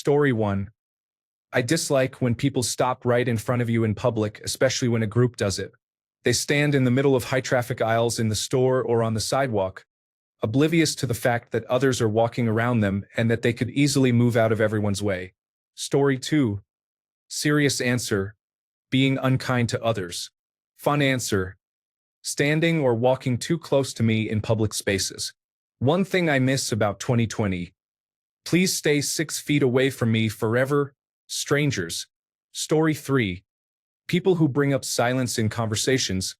Story 1. I dislike when people stop right in front of you in public, especially when a group does it. They stand in the middle of high-traffic aisles in the store or on the sidewalk, oblivious to the fact that others are walking around them and that they could easily move out of everyone's way. Story 2. Serious answer. Being unkind to others. Fun answer. Standing or walking too close to me in public spaces. One thing I miss about 2020. Please stay 6 feet away from me forever, strangers. Story 3. People who bring up silence in conversations.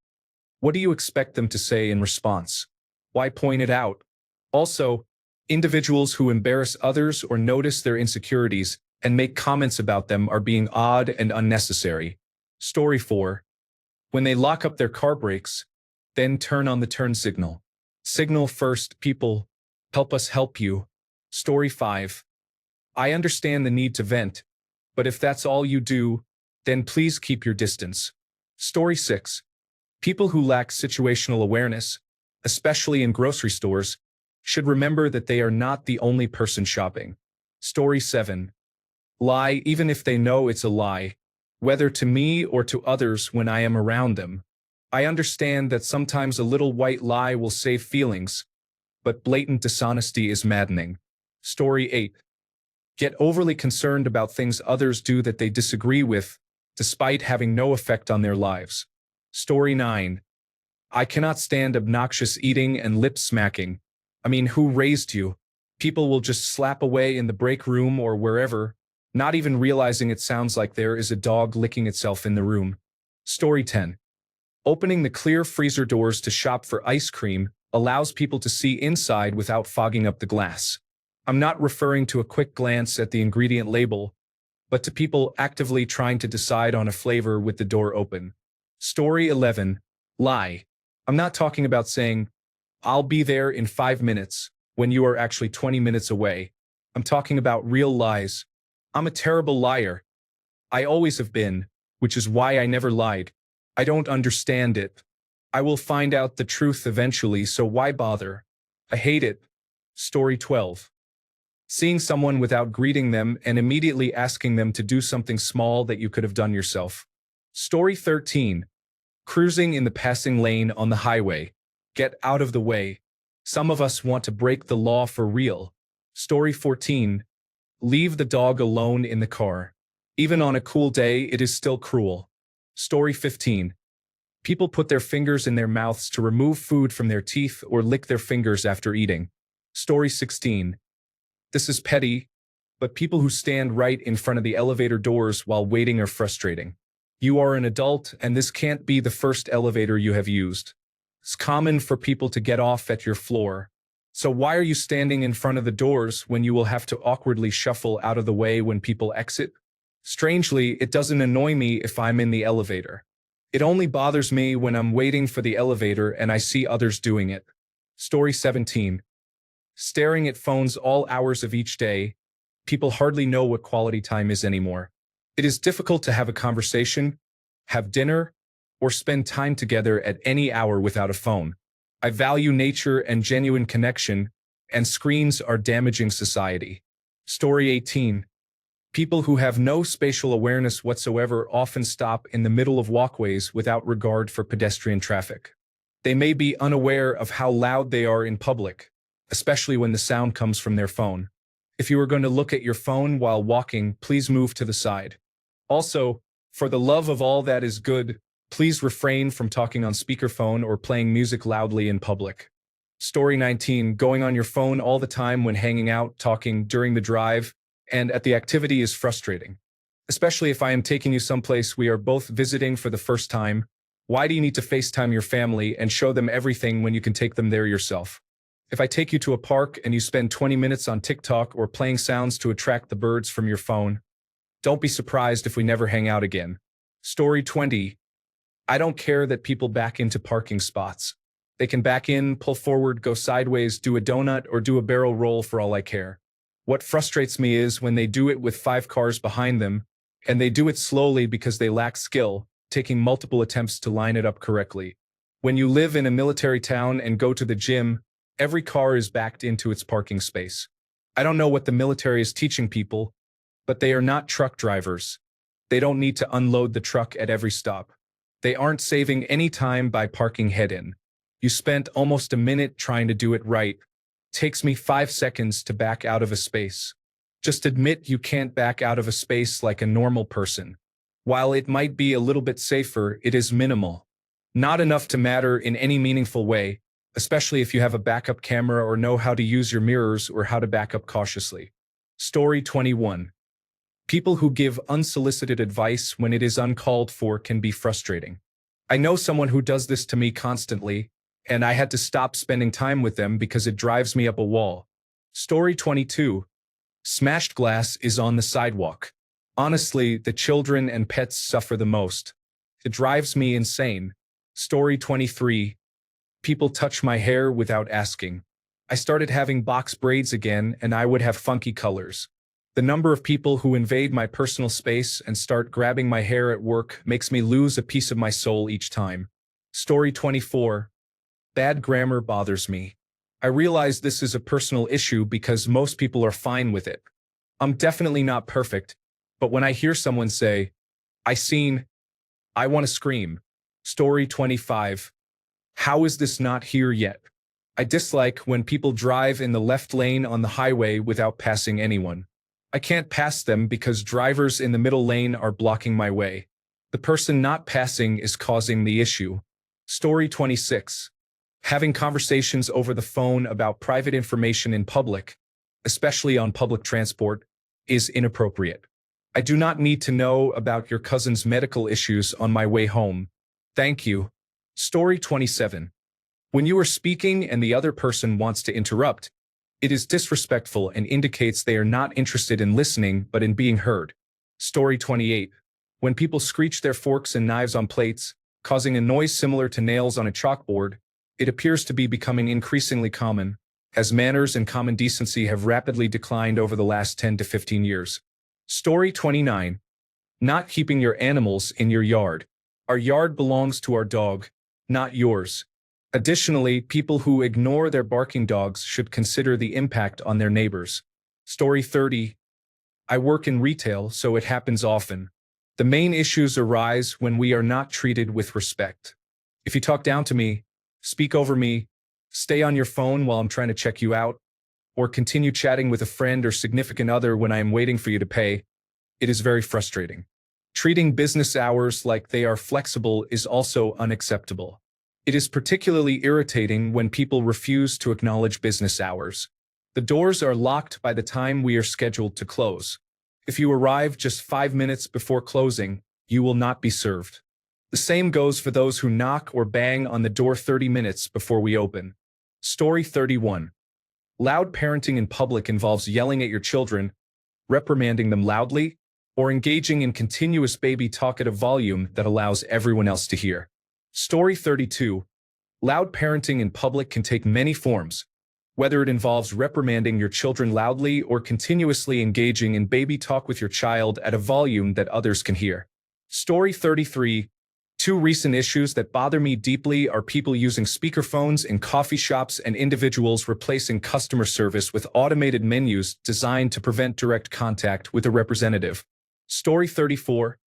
What do you expect them to say in response? Why point it out? Also, individuals who embarrass others or notice their insecurities and make comments about them are being odd and unnecessary. Story 4. When they lock up their car brakes, then turn on the turn signal. Signal first, people. Help us help you. Story 5. I understand the need to vent, but if that's all you do, then please keep your distance. Story 6. People who lack situational awareness, especially in grocery stores, should remember that they are not the only person shopping. Story 7. Lie even if they know it's a lie, whether to me or to others when I am around them. I understand that sometimes a little white lie will save feelings, but blatant dishonesty is maddening. Story 8. Get overly concerned about things others do that they disagree with, despite having no effect on their lives. Story 9. I cannot stand obnoxious eating and lip smacking. I mean, who raised you? People will just slap away in the break room or wherever, not even realizing it sounds like there is a dog licking itself in the room. Story 10. Opening the clear freezer doors to shop for ice cream allows people to see inside without fogging up the glass. I'm not referring to a quick glance at the ingredient label, but to people actively trying to decide on a flavor with the door open. Story 11. Lie. I'm not talking about saying, I'll be there in 5 minutes, when you are actually 20 minutes away. I'm talking about real lies. I'm a terrible liar. I always have been, which is why I never lied. I don't understand it. I will find out the truth eventually, so why bother? I hate it. Story 12. Seeing someone without greeting them and immediately asking them to do something small that you could have done yourself. Story 13. Cruising in the passing lane on the highway. Get out of the way. Some of us want to break the law for real. Story 14. Leave the dog alone in the car. Even on a cool day, it is still cruel. Story 15. People put their fingers in their mouths to remove food from their teeth or lick their fingers after eating. Story 16. This is petty, but people who stand right in front of the elevator doors while waiting are frustrating. You are an adult, and this can't be the first elevator you have used. It's common for people to get off at your floor. So why are you standing in front of the doors when you will have to awkwardly shuffle out of the way when people exit? Strangely, it doesn't annoy me if I'm in the elevator. It only bothers me when I'm waiting for the elevator and I see others doing it. Story 17. Staring at phones all hours of each day. People hardly know what quality time is anymore. It is difficult to have a conversation, have dinner, or spend time together at any hour without a phone. I value nature and genuine connection, and screens are damaging society. Story 18. People who have no spatial awareness whatsoever often stop in the middle of walkways without regard for pedestrian traffic. They may be unaware of how loud they are in public, especially when the sound comes from their phone. If you are going to look at your phone while walking, please move to the side. Also, for the love of all that is good, please refrain from talking on speakerphone or playing music loudly in public. Story 19. Going on your phone all the time when hanging out, talking during the drive, and at the activity is frustrating. Especially if I am taking you someplace we are both visiting for the first time. Why do you need to FaceTime your family and show them everything when you can take them there yourself? If I take you to a park and you spend 20 minutes on TikTok or playing sounds to attract the birds from your phone, don't be surprised if we never hang out again. Story 20. I don't care that people back into parking spots. They can back in, pull forward, go sideways, do a donut, or do a barrel roll for all I care. What frustrates me is when they do it with 5 cars behind them, and they do it slowly because they lack skill, taking multiple attempts to line it up correctly. When you live in a military town and go to the gym, every car is backed into its parking space. I don't know what the military is teaching people, But they are not truck drivers. They don't need to unload the truck at every stop. They aren't saving any time by parking head-in. You spent almost a minute trying to do it right. Takes me 5 seconds to back out of a space. Just admit you can't back out of a space like a normal person. While it might be a little bit safer, it is minimal. Not enough to matter in any meaningful way, especially if you have a backup camera or know how to use your mirrors or how to back up cautiously. Story 21. People who give unsolicited advice when it is uncalled for can be frustrating. I know someone who does this to me constantly, and I had to stop spending time with them because it drives me up a wall. Story 22. Smashed glass is on the sidewalk. Honestly, the children and pets suffer the most. It drives me insane. Story 23. People touch my hair without asking. I started having box braids again, and I would have funky colors. The number of people who invade my personal space and start grabbing my hair at work makes me lose a piece of my soul each time. Story 24. Bad grammar bothers me. I realize this is a personal issue because most people are fine with it. I'm definitely not perfect, but when I hear someone say, "I seen," I want to scream. Story 25. How is this not here yet? I dislike when people drive in the left lane on the highway without passing anyone. I can't pass them because drivers in the middle lane are blocking my way. The person not passing is causing the issue. Story 26. Having conversations over the phone about private information in public, especially on public transport, is inappropriate. I do not need to know about your cousin's medical issues on my way home. Thank you. Story 27. When you are speaking and the other person wants to interrupt, it is disrespectful and indicates they are not interested in listening but in being heard. Story 28. When people screech their forks and knives on plates, causing a noise similar to nails on a chalkboard, it appears to be becoming increasingly common, as manners and common decency have rapidly declined over the last 10 to 15 years. Story 29. Not keeping your animals in your yard. Our yard belongs to our dog, not yours. Additionally, people who ignore their barking dogs should consider the impact on their neighbors. Story 30. I work in retail, so it happens often. The main issues arise when we are not treated with respect. If you talk down to me, speak over me, stay on your phone while I'm trying to check you out, or continue chatting with a friend or significant other when I am waiting for you to pay, it is very frustrating. Treating business hours like they are flexible is also unacceptable. It is particularly irritating when people refuse to acknowledge business hours. The doors are locked by the time we are scheduled to close. If you arrive just 5 minutes before closing, you will not be served. The same goes for those who knock or bang on the door 30 minutes before we open. Story 31. Loud parenting in public involves yelling at your children, reprimanding them loudly, or engaging in continuous baby talk at a volume that allows everyone else to hear. Story 32. Loud parenting in public can take many forms, whether it involves reprimanding your children loudly or continuously engaging in baby talk with your child at a volume that others can hear. Story 33. Two recent issues that bother me deeply are people using speakerphones in coffee shops and individuals replacing customer service with automated menus designed to prevent direct contact with a representative. Story 34.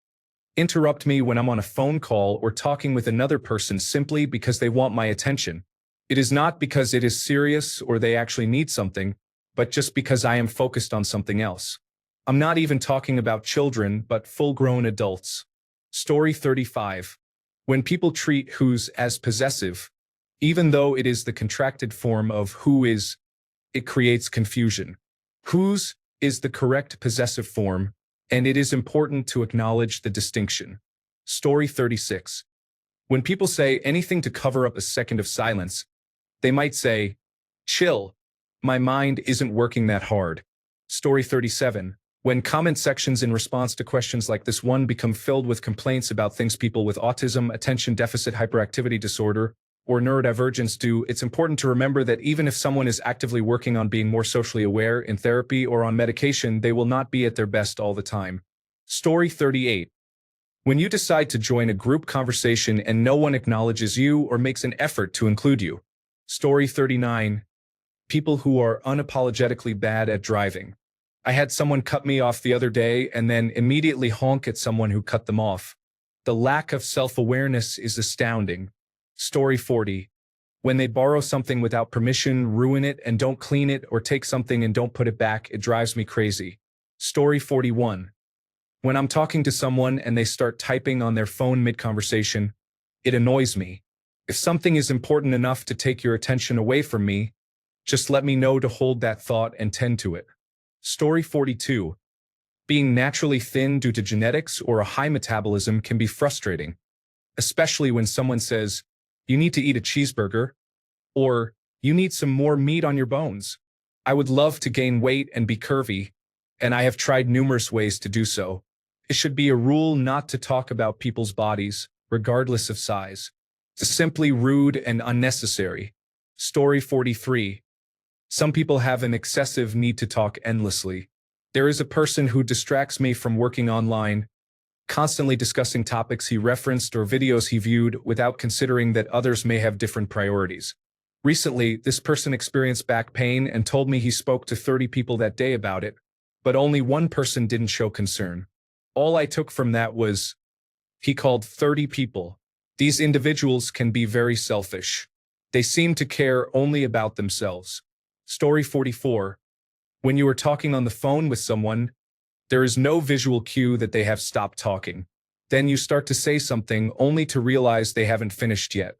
Interrupt me when I'm on a phone call or talking with another person simply because they want my attention. It is not because it is serious or they actually need something, but just because I am focused on something else. I'm not even talking about children, but full-grown adults. Story 35. When people treat who's as possessive, even though it is the contracted form of who is, it creates confusion. Whose is the correct possessive form, and it is important to acknowledge the distinction. Story 36. When people say anything to cover up a second of silence, they might say, "Chill, my mind isn't working that hard." Story 37. When comment sections in response to questions like this one become filled with complaints about things people with autism, attention deficit hyperactivity disorder, or neurodivergence do, it's important to remember that even if someone is actively working on being more socially aware in therapy or on medication, they will not be at their best all the time. Story 38. When you decide to join a group conversation and no one acknowledges you or makes an effort to include you. Story 39. People who are unapologetically bad at driving. I had someone cut me off the other day and then immediately honk at someone who cut them off. The lack of self-awareness is astounding. Story 40. When they borrow something without permission, ruin it and don't clean it, or take something and don't put it back, it drives me crazy. Story 41. When I'm talking to someone and they start typing on their phone mid-conversation, it annoys me. If something is important enough to take your attention away from me, just let me know to hold that thought and tend to it. Story 42. Being naturally thin due to genetics or a high metabolism can be frustrating, especially when someone says, "You need to eat a cheeseburger," or "You need some more meat on your bones." I would love to gain weight and be curvy, and I have tried numerous ways to do so. It should be a rule not to talk about people's bodies, regardless of size. It's simply rude and unnecessary. Story 43. Some people have an excessive need to talk endlessly. There is a person who distracts me from working online, constantly discussing topics he referenced or videos he viewed without considering that others may have different priorities. Recently, this person experienced back pain and told me he spoke to 30 people that day about it, but only one person didn't show concern. All I took from that was, he called 30 people. These individuals can be very selfish. They seem to care only about themselves. Story 44. When you are talking on the phone with someone, there is no visual cue that they have stopped talking. Then you start to say something only to realize they haven't finished yet.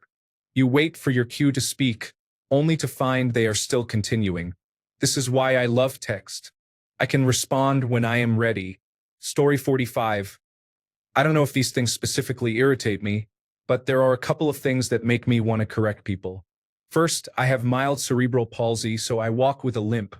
You wait for your cue to speak, only to find they are still continuing. This is why I love text. I can respond when I am ready. Story 45. I don't know if these things specifically irritate me, but there are a couple of things that make me want to correct people. First, I have mild cerebral palsy, so I walk with a limp.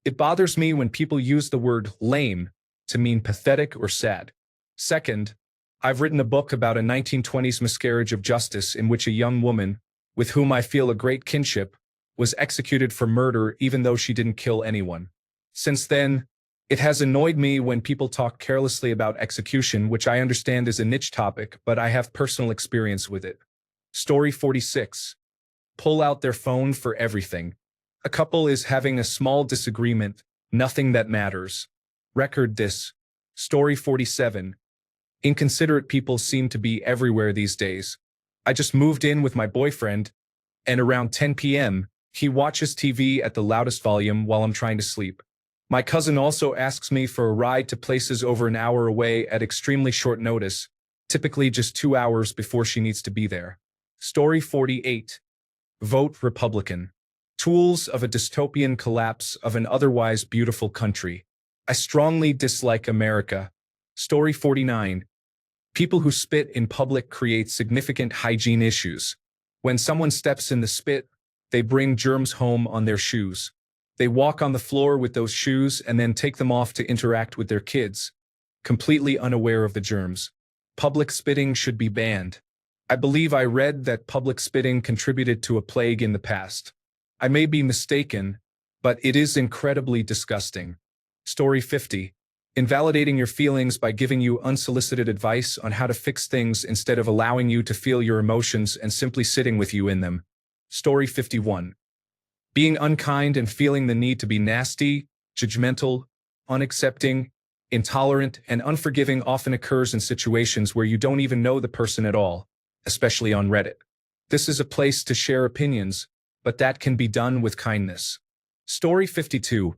It bothers me when people use the word lame to mean pathetic or sad. Second, I've written a book about a 1920s miscarriage of justice in which a young woman, with whom I feel a great kinship, was executed for murder even though she didn't kill anyone. Since then, it has annoyed me when people talk carelessly about execution, which I understand is a niche topic, but I have personal experience with it. Story 46. Pull out their phone for everything. A couple is having a small disagreement, nothing that matters. Record this. Story 47. Inconsiderate people seem to be everywhere these days. I just moved in with my boyfriend, and around 10 p.m., he watches TV at the loudest volume while I'm trying to sleep. My cousin also asks me for a ride to places over an hour away at extremely short notice, typically just 2 hours before she needs to be there. Story 48. Vote Republican. Tools of a dystopian collapse of an otherwise beautiful country. I strongly dislike America. Story 49. People who spit in public create significant hygiene issues. When someone steps in the spit, they bring germs home on their shoes. They walk on the floor with those shoes and then take them off to interact with their kids, completely unaware of the germs. Public spitting should be banned. I believe I read that public spitting contributed to a plague in the past. I may be mistaken, but it is incredibly disgusting. Story 50. Invalidating your feelings by giving you unsolicited advice on how to fix things instead of allowing you to feel your emotions and simply sitting with you in them. Story 51. Being unkind and feeling the need to be nasty, judgmental, unaccepting, intolerant, and unforgiving often occurs in situations where you don't even know the person at all, especially on Reddit. This is a place to share opinions, but that can be done with kindness. Story 52.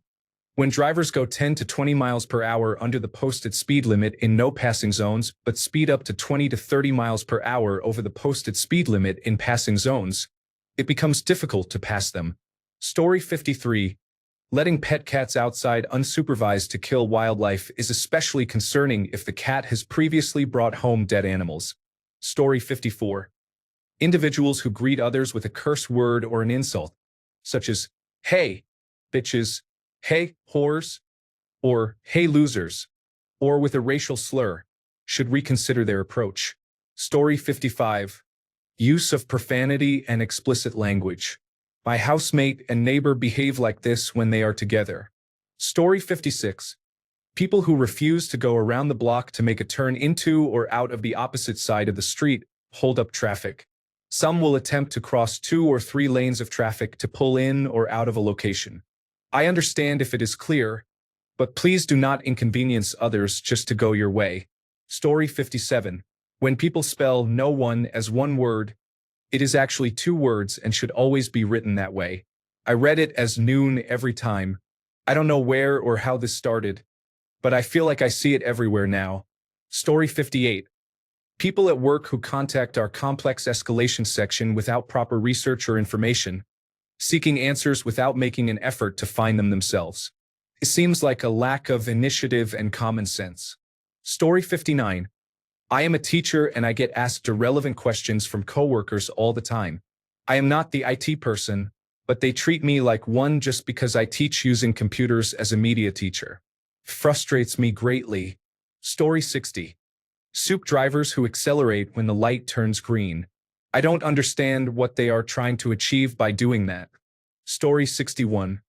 When drivers go 10 to 20 miles per hour under the posted speed limit in no passing zones, but speed up to 20 to 30 miles per hour over the posted speed limit in passing zones, it becomes difficult to pass them. Story 53. Letting pet cats outside unsupervised to kill wildlife is especially concerning if the cat has previously brought home dead animals. Story 54. Individuals who greet others with a curse word or an insult, such as, "Hey, bitches," "Hey, whores," or "Hey, losers," or with a racial slur, should reconsider their approach. Story 55. Use of profanity and explicit language. My housemate and neighbor behave like this when they are together. Story 56. People who refuse to go around the block to make a turn into or out of the opposite side of the street hold up traffic. Some will attempt to cross 2 or 3 lanes of traffic to pull in or out of a location. I understand if it is clear, But please do not inconvenience others just to go your way. Story 57. When people spell no one as one word, it is actually two words and should always be written that way. I read it as noon every time. I don't know where or how this started, but I feel like I see it everywhere now. Story 58. People at work who contact our complex escalation section without proper research or information, seeking answers without making an effort to find them themselves. It seems like a lack of initiative and common sense. Story 59. I am a teacher and I get asked irrelevant questions from coworkers all the time. I am not the IT person, but they treat me like one just because I teach using computers as a media teacher. Frustrates me greatly. Story 60. Soup drivers who accelerate when the light turns green. I don't understand what they are trying to achieve by doing that. Story 61.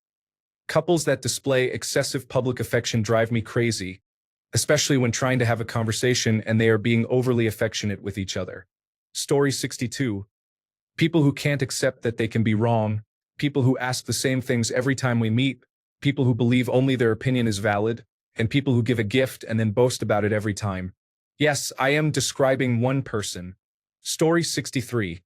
Couples that display excessive public affection drive me crazy, especially when trying to have a conversation and they are being overly affectionate with each other. Story 62. People who can't accept that they can be wrong, people who ask the same things every time we meet, people who believe only their opinion is valid, and people who give a gift and then boast about it every time. Yes, I am describing one person. Story 63.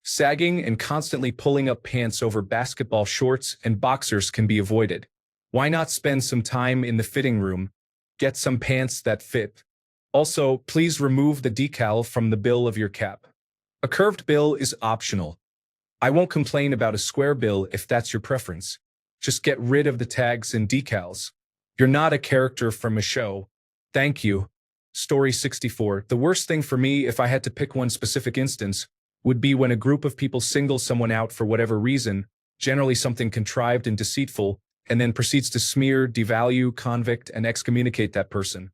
Sagging and constantly pulling up pants over basketball shorts and boxers can be avoided. Why not spend some time in the fitting room? Get some pants that fit. Also, please remove the decal from the bill of your cap. A curved bill is optional. I won't complain about a square bill if that's your preference. Just get rid of the tags and decals. You're not a character from a show. Thank you. Story 64. The worst thing for me, if I had to pick one specific instance, would be when a group of people single someone out for whatever reason, generally something contrived and deceitful, and then proceeds to smear, devalue, convict, and excommunicate that person.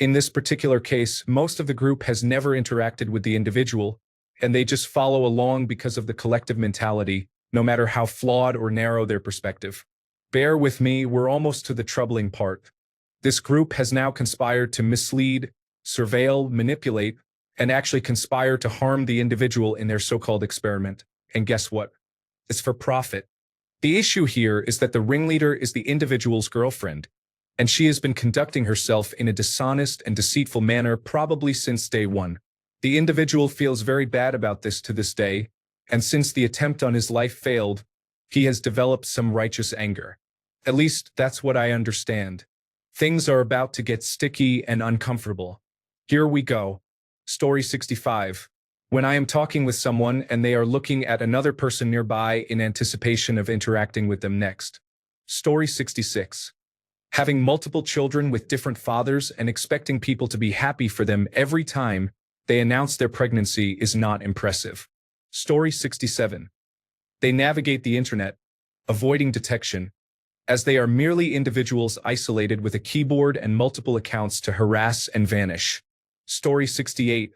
In this particular case, most of the group has never interacted with the individual, and they just follow along because of the collective mentality, no matter how flawed or narrow their perspective. Bear with me, we're almost to the troubling part. This group has now conspired to mislead, surveil, manipulate, and actually conspire to harm the individual in their so-called experiment. And guess what? It's for profit. The issue here is that the ringleader is the individual's girlfriend, and she has been conducting herself in a dishonest and deceitful manner probably since day one. The individual feels very bad about this to this day, and since the attempt on his life failed, he has developed some righteous anger. At least that's what I understand. Things are about to get sticky and uncomfortable. Here we go. Story 65. When I am talking with someone and they are looking at another person nearby in anticipation of interacting with them next. Story 66. Having multiple children with different fathers and expecting people to be happy for them every time they announce their pregnancy is not impressive. Story 67. They navigate the internet, avoiding detection, as they are merely individuals isolated with a keyboard and multiple accounts to harass and vanish. Story 68.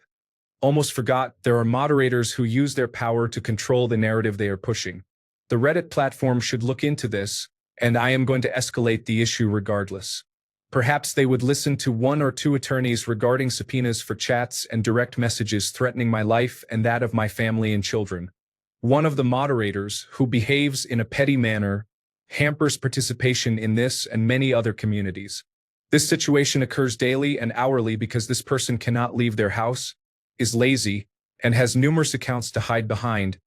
Almost forgot, there are moderators who use their power to control the narrative they are pushing. The Reddit platform should look into this, and I am going to escalate the issue regardless. Perhaps they would listen to one or two attorneys regarding subpoenas for chats and direct messages threatening my life and that of my family and children. One of the moderators, who behaves in a petty manner, hampers participation in this and many other communities. This situation occurs daily and hourly because this person cannot leave their house, is lazy, and has numerous accounts to hide behind,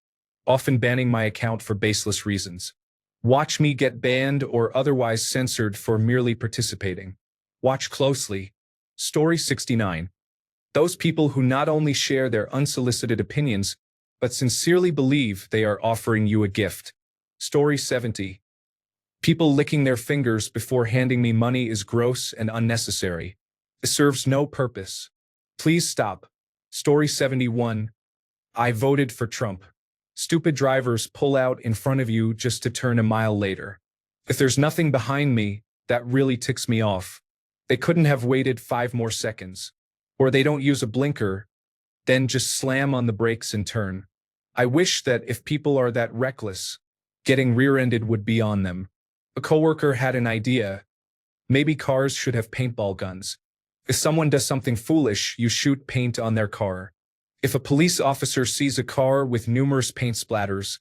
often banning my account for baseless reasons. Watch me get banned or otherwise censored for merely participating. Watch closely. Story 69. Those people who not only share their unsolicited opinions, but sincerely believe they are offering you a gift. Story 70. People licking their fingers before handing me money is gross and unnecessary. It serves no purpose. Please stop. Story 71. I voted for Trump. Stupid drivers pull out in front of you just to turn a mile later. If there's nothing behind me, that really ticks me off. They couldn't have waited 5 more seconds. Or they don't use a blinker, then just slam on the brakes and turn. I wish that if people are that reckless, getting rear-ended would be on them. A coworker had an idea. Maybe cars should have paintball guns. If someone does something foolish, you shoot paint on their car. If a police officer sees a car with numerous paint splatters,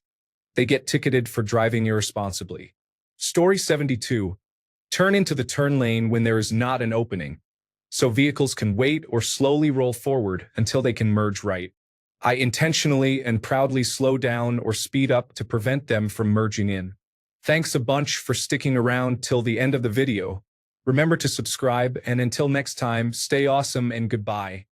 they get ticketed for driving irresponsibly. Story 72. Turn into the turn lane when there is not an opening, so vehicles can wait or slowly roll forward until they can merge right. I intentionally and proudly slow down or speed up to prevent them from merging in. Thanks a bunch for sticking around till the end of the video. Remember to subscribe, and until next time, stay awesome and goodbye.